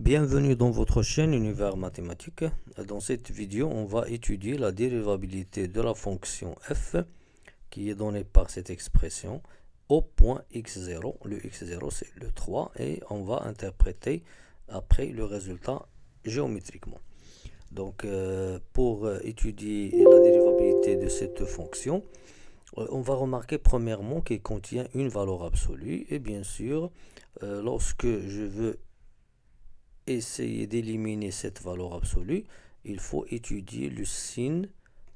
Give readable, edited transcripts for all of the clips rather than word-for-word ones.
Bienvenue dans votre chaîne Univers Mathématique. Dans cette vidéo, on va étudier la dérivabilité de la fonction f qui est donnée par cette expression au point x0. Le x0 c'est le 3 et on va interpréter après le résultat géométriquement. Donc pour étudier la dérivabilité de cette fonction, on va remarquer premièrement qu'elle contient une valeur absolue et bien sûr lorsque je veux essayer d'éliminer cette valeur absolue, il faut étudier le signe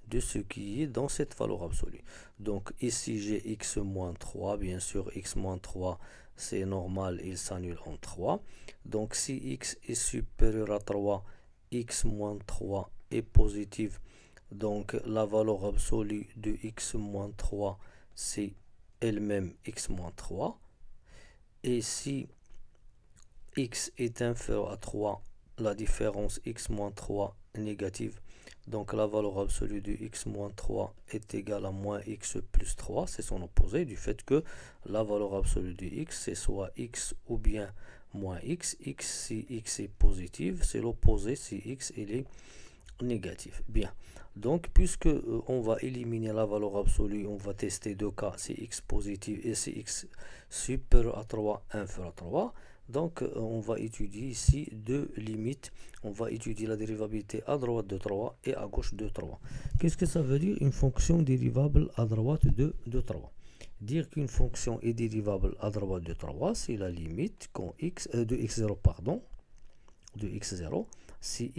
de ce qui est dans cette valeur absolue. Donc ici j'ai x moins 3, bien sûr x moins 3 c'est normal, il s'annule en 3. Donc si x est supérieur à 3, x moins 3 est positive. Donc la valeur absolue de x moins 3 c'est elle-même x moins 3. Et si x est inférieur à 3, la différence x moins 3 est négative. Donc la valeur absolue de x moins 3 est égale à moins x plus 3. C'est son opposé du fait que la valeur absolue de x, c'est soit x ou bien moins x. X si x est positif, c'est l'opposé si x il est négatif. Bien. Donc puisque on va éliminer la valeur absolue, on va tester deux cas, si x positif et si x supérieur à 3, inférieur à 3. Donc on va étudier ici deux limites. On va étudier la dérivabilité à droite de 3 et à gauche de 3. Qu'est-ce que ça veut dire une fonction dérivable à droite de 3? Dire qu'une fonction est dérivable à droite de 3, c'est la limite quand de x0, pardon, de x0. Si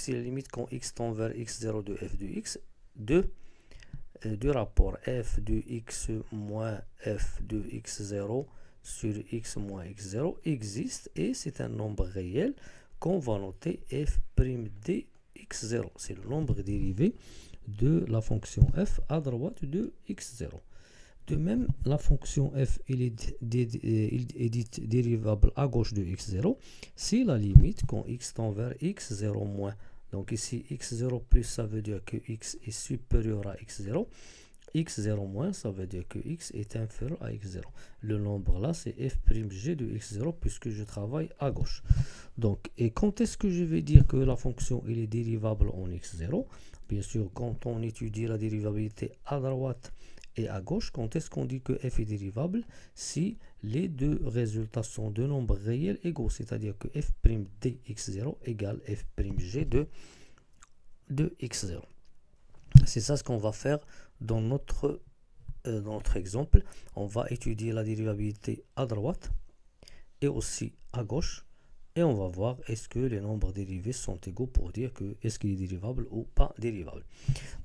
la limite quand x tend vers x0 de f de x, du rapport f de x moins f de x0 sur x moins x0 existe et c'est un nombre réel qu'on va noter f' de x0. C'est le nombre dérivé de la fonction f à droite de x0. De même, la fonction f il est dite dérivable à gauche de x0 si la limite quand x tend vers x0 moins. Donc ici x0 plus ça veut dire que x est supérieur à x0. x0 moins ça veut dire que x est inférieur à x0. Le nombre là c'est f'g de x0 puisque je travaille à gauche. Donc et quand est-ce que je vais dire que la fonction elle est dérivable en x0? Bien sûr quand on étudie la dérivabilité à droite et à gauche, quand est-ce qu'on dit que f est dérivable? Si les deux résultats sont de nombres réels égaux, c'est-à-dire que f' de x0 égale f'g de x0. C'est ça ce qu'on va faire dans notre exemple. On va étudier la dérivabilité à droite et aussi à gauche. Et on va voir est-ce que les nombres dérivés sont égaux pour dire que est-ce qu'il est dérivable ou pas dérivable.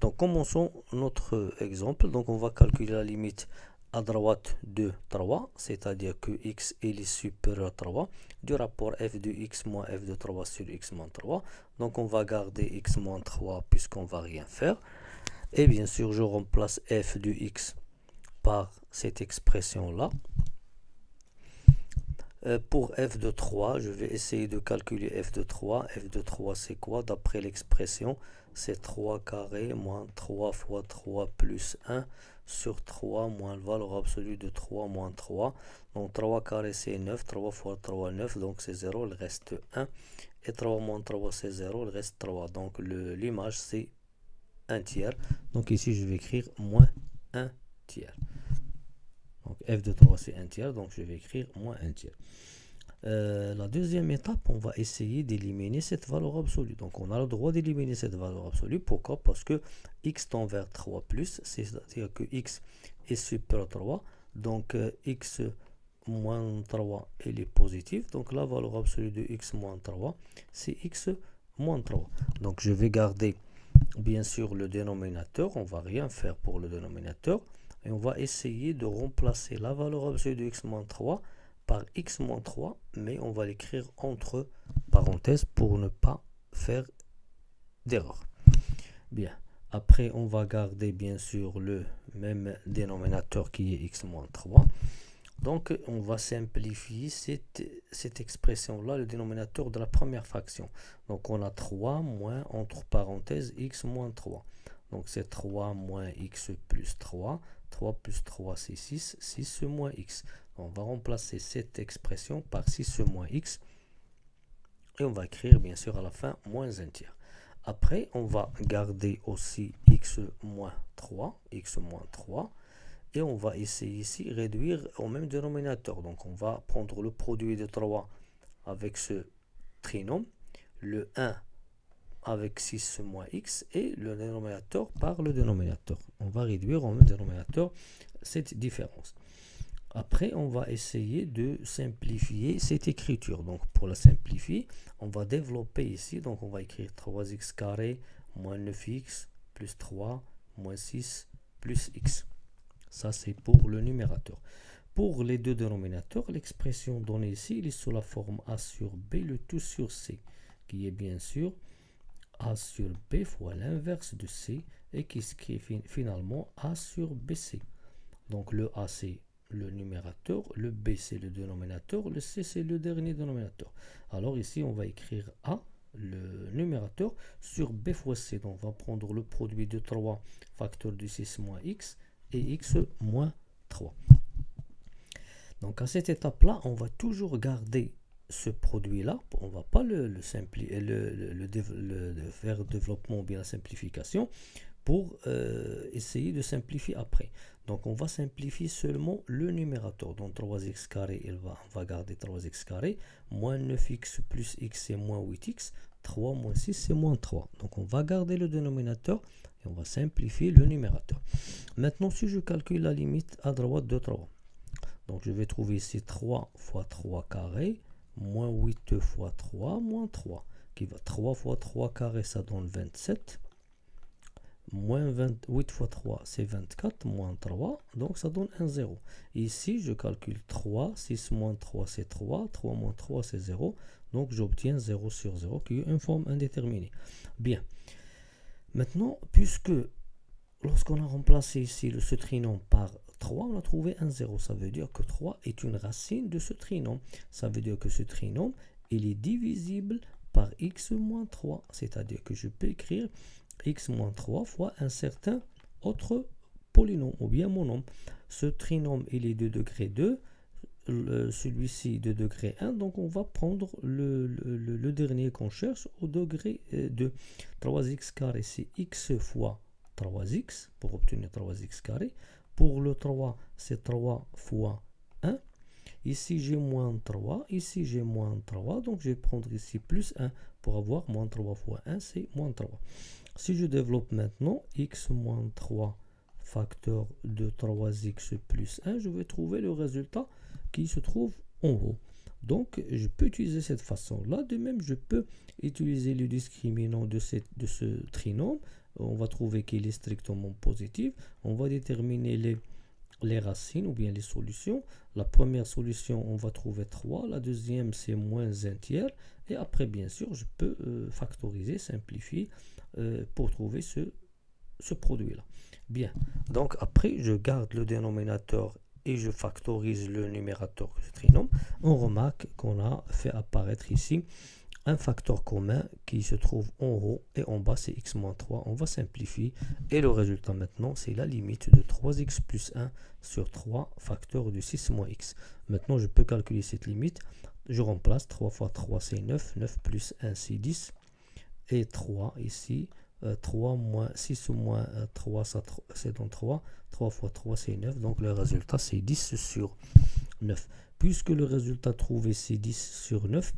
Donc commençons notre exemple. Donc on va calculer la limite à droite de 3, c'est-à-dire que x est supérieur à 3 du rapport f de x moins f de 3 sur x moins 3. Donc on va garder x moins 3 puisqu'on ne va rien faire. Et bien sûr je remplace f de x par cette expression-là. Pour f de 3, je vais essayer de calculer f de 3. F de 3, c'est quoi? D'après l'expression, c'est 3 carré moins 3 fois 3 plus 1 sur 3 moins la valeur absolue de 3 moins 3. Donc 3 carré, c'est 9. 3 fois 3, 9. Donc c'est 0, il reste 1. Et 3 moins 3, c'est 0, il reste 3. Donc l'image, c'est 1 tiers. Donc ici, je vais écrire moins 1 tiers. Donc f de 3 c'est 1 tiers, donc je vais écrire moins 1 tiers. La deuxième étape, on va essayer d'éliminer cette valeur absolue. Donc on a le droit d'éliminer cette valeur absolue. Pourquoi? Parce que x tend vers 3 plus, c'est-à-dire que x est supérieur à 3. Donc x moins 3, elle est positive. Donc la valeur absolue de x moins 3, c'est x moins 3. Donc je vais garder bien sûr le dénominateur. On ne va rien faire pour le dénominateur. Et on va essayer de remplacer la valeur absolue de x moins 3 par x moins 3, mais on va l'écrire entre parenthèses pour ne pas faire d'erreur. Bien, après on va garder bien sûr le même dénominateur qui est x moins 3. Donc on va simplifier cette expression-là, le dénominateur de la première fraction. Donc on a 3 moins entre parenthèses x moins 3. Donc c'est 3 moins x plus 3. 3 plus 3 c'est 6. 6 moins x. On va remplacer cette expression par 6 moins x. Et on va écrire bien sûr à la fin moins 1 tiers. Après, on va garder aussi x moins 3, et on va essayer ici réduire au même dénominateur. Donc on va prendre le produit de 3 avec ce trinôme, le 1 avec 6 moins x, et le dénominateur par le dénominateur. On va réduire au même dénominateur cette différence. Après, on va essayer de simplifier cette écriture. Donc, pour la simplifier, on va développer ici. Donc, on va écrire 3x carré moins 9x plus 3 moins 6 plus x. Ça, c'est pour le numérateur. Pour les deux dénominateurs, l'expression donnée ici, elle est sous la forme a sur b, le tout sur c, qui est bien sûr a sur b fois l'inverse de c, et qui écrit finalement a sur bc. Donc, le a, c'est le numérateur, le b c'est le dénominateur, le c c'est le dernier dénominateur. Alors ici on va écrire a, le numérateur, sur b fois c. Donc on va prendre le produit de 3 facteur de 6 moins x et x moins 3. Donc à cette étape là, on va toujours garder ce produit là, on ne va pas le faire développement ou bien la simplification pour essayer de simplifier après. Donc on va simplifier seulement le numérateur. Donc 3x carré, on va garder 3x carré, moins 9x plus x c'est moins 8x, 3 moins 6 c'est moins 3. Donc on va garder le dénominateur et on va simplifier le numérateur. Maintenant si je calcule la limite à droite de 3, donc je vais trouver ici 3 fois 3 carré, moins 8 fois 3, moins 3, qui va 3 fois 3 carré, ça donne 27. Moins 28 fois 3, c'est 24, moins 3, donc ça donne un 0. Ici, je calcule 3, 6 moins 3, c'est 3, 3 moins 3, c'est 0, donc j'obtiens 0 sur 0, qui est une forme indéterminée. Bien. Maintenant, puisque lorsqu'on a remplacé ici ce trinôme par 3, on a trouvé un 0. Ça veut dire que 3 est une racine de ce trinôme. Ça veut dire que ce trinôme, il est divisible par x moins 3. C'est-à-dire que je peux écrire x moins 3 fois un certain autre polynôme ou bien monôme. Ce trinôme, il est de degré 2, celui-ci de degré 1, donc on va prendre le dernier qu'on cherche au degré 2. 3x carré, c'est x fois 3x pour obtenir 3x carré. Pour le 3, c'est 3 fois 1. Ici, j'ai moins 3. Ici, j'ai moins 3. Donc, je vais prendre ici plus 1 pour avoir moins 3 fois 1, c'est moins 3. Si je développe maintenant x moins 3 facteur de 3x plus 1, je vais trouver le résultat qui se trouve en haut. Donc, je peux utiliser cette façon-là. De même, je peux utiliser le discriminant de ce trinôme. On va trouver qu'il est strictement positif. On va déterminer les racines ou bien les solutions. La première solution, on va trouver 3. La deuxième, c'est moins 1 tiers. Et après, bien sûr, je peux factoriser, simplifier pour trouver ce produit-là. Bien. Donc, après, je garde le dénominateur et je factorise le numérateur de ce trinôme. On remarque qu'on a fait apparaître ici un facteur commun qui se trouve en haut et en bas, c'est x moins 3. On va simplifier et le résultat maintenant, c'est la limite de 3x plus 1 sur 3 facteur de 6 moins x. Maintenant, je peux calculer cette limite. Je remplace 3 fois 3, c'est 9. 9 plus 1, c'est 10. Et 3 ici, 3 moins 6 moins 3, c'est donc 3. 3 fois 3, c'est 9. Donc le résultat, c'est 10 sur 9. Puisque le résultat trouvé, c'est 10 sur 9,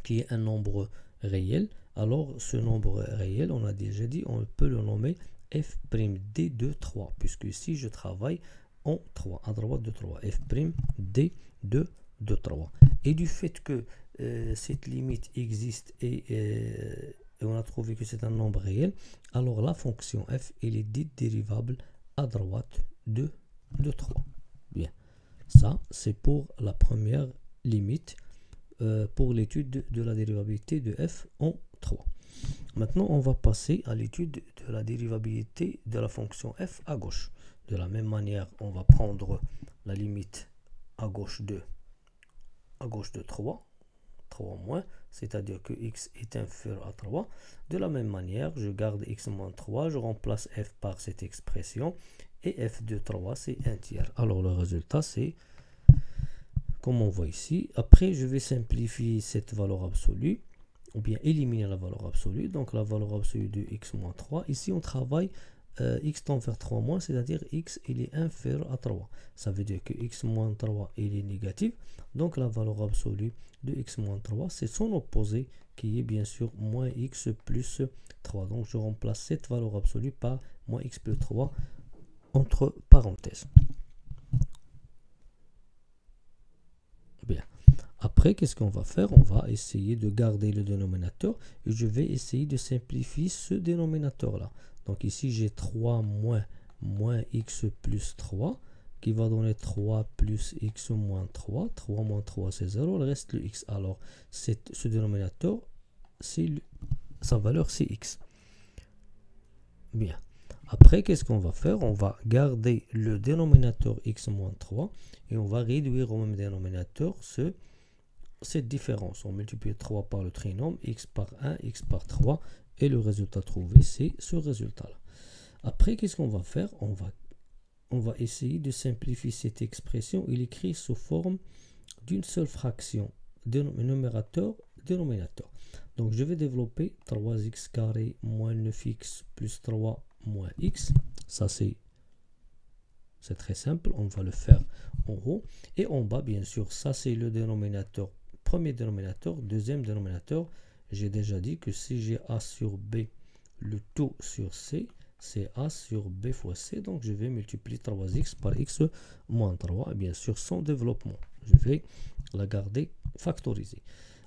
qui est un nombre réel, alors ce nombre réel, on a déjà dit, on peut le nommer f'd de 3, puisque ici je travaille en 3, à droite de 3, f'd de 3. Et du fait que cette limite existe et on a trouvé que c'est un nombre réel, alors la fonction f, elle est dite dérivable à droite de 3. Bien, ça c'est pour la première limite. Pour l'étude de la dérivabilité de f en 3. Maintenant, on va passer à l'étude de la dérivabilité de la fonction f à gauche. De la même manière, on va prendre la limite à gauche de 3 moins, c'est-à-dire que x est inférieur à 3. De la même manière, je garde x moins 3, je remplace f par cette expression, et f de 3, c'est 1 tiers. Alors, le résultat, c'est comme on voit ici. Après, je vais simplifier cette valeur absolue, ou bien éliminer la valeur absolue. Donc la valeur absolue de x moins 3. Ici, on travaille x tend vers 3 moins, c'est-à-dire x il est inférieur à 3. Ça veut dire que x moins 3 il est négatif. Donc la valeur absolue de x moins 3, c'est son opposé qui est bien sûr moins x plus 3. Donc je remplace cette valeur absolue par moins x plus 3 entre parenthèses. Bien. Après, qu'est-ce qu'on va faire? On va essayer de garder le dénominateur et je vais essayer de simplifier ce dénominateur-là. Donc ici, j'ai 3 moins x plus 3 qui va donner 3 plus x moins 3. 3 moins 3, c'est 0. Il reste le x. Alors, ce dénominateur, sa valeur, c'est x. Bien. Après, qu'est-ce qu'on va faire? On va garder le dénominateur x moins 3 et on va réduire au même dénominateur cette différence. On multiplie 3 par le trinôme, x par 1, x par 3, et le résultat trouvé, c'est ce résultat-là. Après, qu'est-ce qu'on va faire? On va essayer de simplifier cette expression. Il est écrit sous forme d'une seule fraction, numérateur, dénominateur. Donc, je vais développer 3x carré moins 9x plus 3 moins x. Ça, c'est très simple. On va le faire en haut. Et en bas, bien sûr, ça, c'est le dénominateur. Premier dénominateur. Deuxième dénominateur. J'ai déjà dit que si j'ai a sur b, le tout sur c, c'est a sur b fois c. Donc, je vais multiplier 3x par x moins 3. Et bien sûr, sans développement. Je vais la garder factorisée.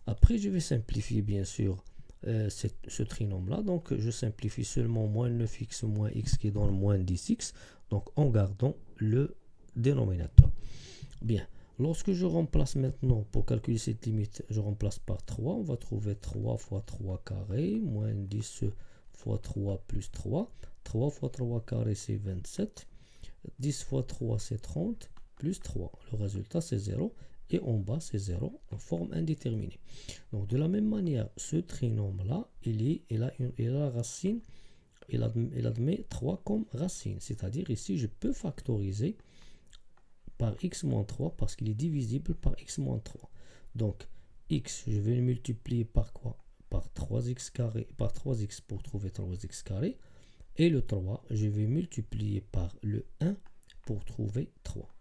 Après, je vais simplifier, bien sûr, ce trinôme-là. Donc, je simplifie seulement moins 9x moins x qui donne moins 10x. Donc, en gardant le dénominateur. Bien. Lorsque je remplace maintenant, pour calculer cette limite, je remplace par 3. On va trouver 3 fois 3 carré, moins 10 fois 3 plus 3. 3 fois 3 carré, c'est 27. 10 fois 3, c'est 30, plus 3. Le résultat, c'est 0. Et en bas, c'est 0 en forme indéterminée. Donc, de la même manière, ce trinôme-là, il a la racine, il admet 3 comme racine. C'est-à-dire, ici, je peux factoriser par x moins 3 parce qu'il est divisible par x moins 3. Donc, x, je vais le multiplier par quoi? Par 3x carré, par 3x pour trouver 3x carré. Et le 3, je vais multiplier par le 1 pour trouver 3.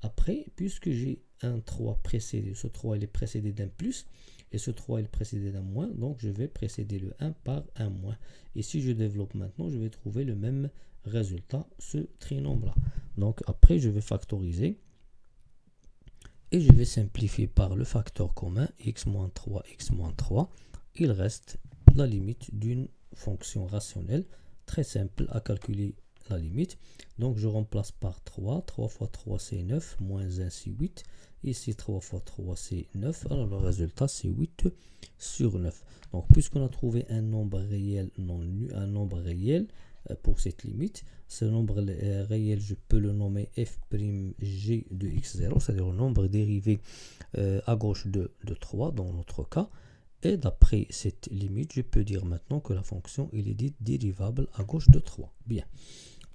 Après, puisque j'ai un 3 précédé, ce 3 il est précédé d'un plus, et ce 3 il est précédé d'un moins, donc je vais précéder le 1 par un moins. Et si je développe maintenant, je vais trouver le même résultat, ce trinôme-là. Donc après, je vais factoriser, et je vais simplifier par le facteur commun, x moins 3, x moins 3. Il reste la limite d'une fonction rationnelle, très simple à calculer la limite. Donc je remplace par 3. 3 fois 3 c'est 9. Moins 1 c'est 8. Ici 3 fois 3 c'est 9. Alors le résultat c'est 8 sur 9. Donc puisqu'on a trouvé un nombre réel non nul, un nombre réel pour cette limite, ce nombre réel je peux le nommer f'g de x0, c'est-à-dire le nombre dérivé à gauche de 3 dans notre cas. Et d'après cette limite, je peux dire maintenant que la fonction il est dite dérivable à gauche de 3. Bien.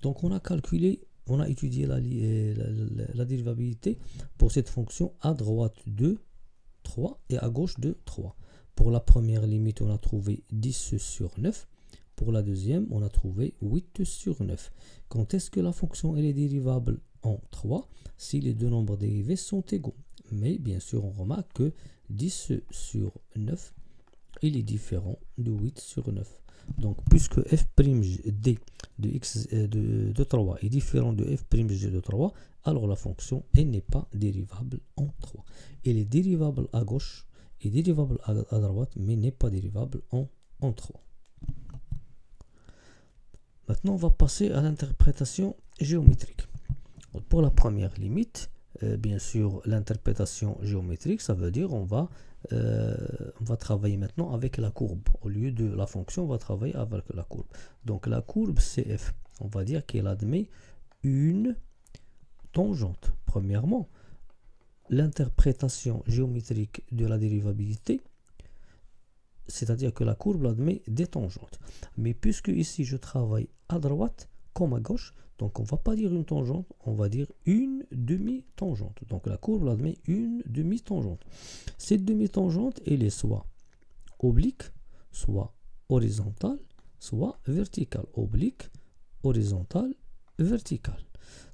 Donc on a calculé, on a étudié la dérivabilité pour cette fonction à droite de 3 et à gauche de 3. Pour la première limite, on a trouvé 10 sur 9. Pour la deuxième, on a trouvé 8 sur 9. Quand est-ce que la fonction elle est dérivable en 3? Si les deux nombres dérivés sont égaux. Mais bien sûr, on remarque que 10 sur 9, il est différent de 8 sur 9. Donc, puisque f'd de x de 3 est différent de f'g de 3, alors la fonction n'est pas dérivable en 3. Elle est dérivable à gauche et dérivable à droite, mais n'est pas dérivable en 3. Maintenant, on va passer à l'interprétation géométrique. Donc, pour la première limite, bien sûr, l'interprétation géométrique, ça veut dire on va travailler maintenant avec la courbe. Au lieu de la fonction, on va travailler avec la courbe. Donc la courbe CF, on va dire qu'elle admet une tangente. Premièrement, l'interprétation géométrique de la dérivabilité, c'est-à-dire que la courbe admet des tangentes. Mais puisque ici je travaille à droite comme à gauche, Donc on ne va pas dire une tangente, on va dire une demi-tangente. Donc la courbe admet une demi-tangente. Cette demi-tangente, elle est soit oblique, soit horizontale, soit verticale. Oblique, horizontale, verticale.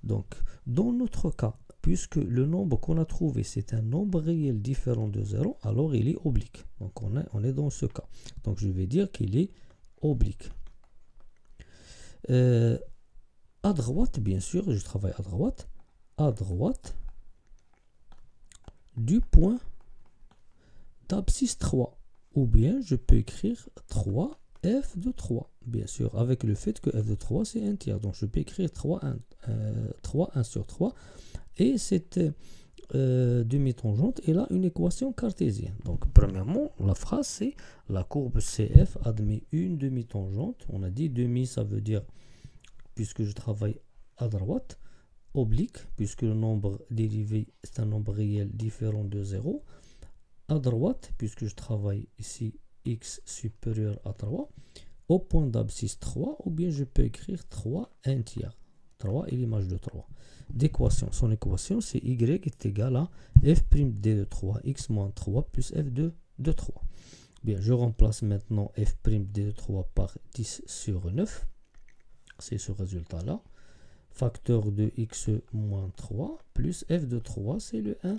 Donc dans notre cas, puisque le nombre qu'on a trouvé, c'est un nombre réel différent de 0, alors il est oblique. Donc on est dans ce cas. Donc je vais dire qu'il est oblique. À droite, bien sûr, je travaille à droite du point d'abscisse 3. Ou bien je peux écrire 3f de 3, bien sûr, avec le fait que f de 3 c'est un tiers. Donc je peux écrire 1 sur 3. Et cette demi-tangente, elle a une équation cartésienne. Donc premièrement, la phrase c'est la courbe CF admet une demi-tangente. On a dit demi, ça veut dire, puisque je travaille à droite, oblique, puisque le nombre dérivé c'est un nombre réel différent de 0. À droite, puisque je travaille ici x supérieur à 3, au point d'abscisse 3, ou bien je peux écrire 3 1 tiers. 3 est l'image de 3. D'équation. Son équation, c'est y est égal à f' d de 3, x moins 3 plus f de 3. Bien, je remplace maintenant f' d de 3 par 10 sur 9. C'est ce résultat-là. Facteur de x moins 3 plus f de 3, c'est le 1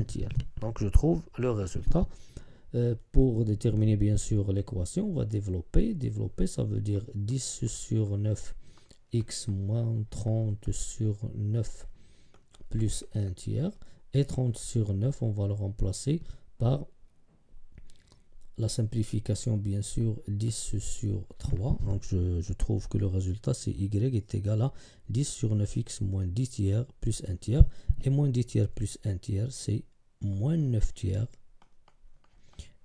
tiers. Donc, je trouve le résultat. Pour déterminer, bien sûr, l'équation, on va développer. Développer, ça veut dire 10 sur 9 x moins 30 sur 9 plus 1 tiers. Et 30 sur 9, on va le remplacer par la simplification, bien sûr, 10 sur 3. Donc, je trouve que le résultat, c'est y est égal à 10 sur 9x moins 10 tiers plus 1 tiers. Et moins 10 tiers plus 1 tiers, c'est moins 9 tiers.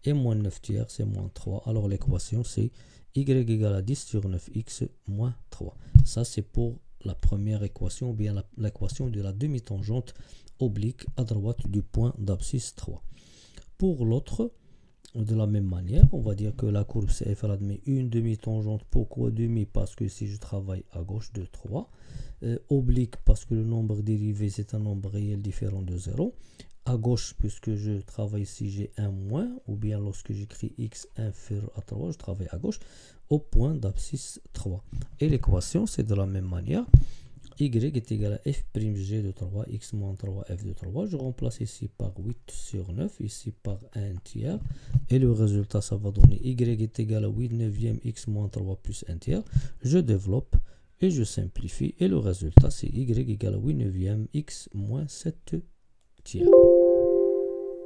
Et moins 9 tiers, c'est moins 3. Alors, l'équation, c'est y égale à 10 sur 9x moins 3. Ça, c'est pour la première équation, ou bien l'équation de la demi-tangente oblique à droite du point d'abscisse 3. Pour l'autre, de la même manière, on va dire que la courbe CF admet une demi-tangente. Pourquoi demi? Parce que si je travaille à gauche de 3. Oblique, parce que le nombre dérivé, c'est un nombre réel différent de 0. À gauche, puisque je travaille ici, j'ai un moins, ou bien lorsque j'écris x inférieur à 3, je travaille à gauche, au point d'abscisse 3. Et l'équation, c'est de la même manière. Y est égal à f'g de 3, x moins 3, f de 3. Je remplace ici par 8 sur 9, ici par 1 tiers. Et le résultat, ça va donner y est égal à 8 neuvième, x moins 3 plus 1 tiers. Je développe et je simplifie. Et le résultat, c'est y égale à 8 neuvième, x moins 7 tiers.